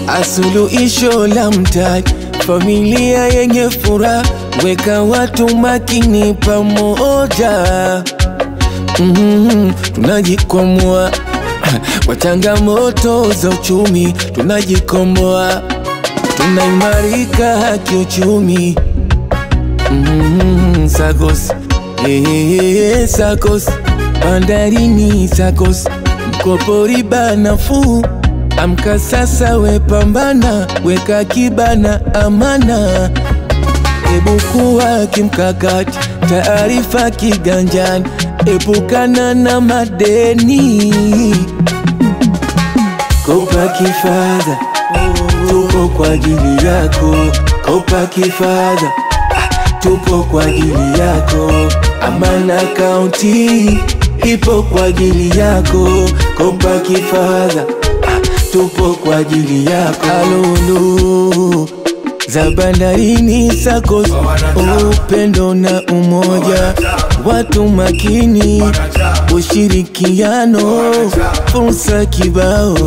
Asuluhisho la mtaji, familia yenye furaha, weka watu makini pamoja. Tunajikomboa kwa changamoto za uchumi, tunajikomboa, tunaimarika kiuchumi. SACCOS, SACCOS, bandarini SACCOS, mkopo riba nafuu. Amka sasa we pambana, weka kibana amana. Ebu kuwa kimkakati, taarifa kiganjani, epukana na madeni. Kopa kifadha, tupo kwa ajili yako. Kopa kifadha, tupo kwa ajili yako. Amana County ipo kwa ajili yako. Kopa kifadha, tupo kwa ajili yako. Alulu za bandarini SACCOS, upendo na umoja, watu makini, ushirikiano, fursa kibao.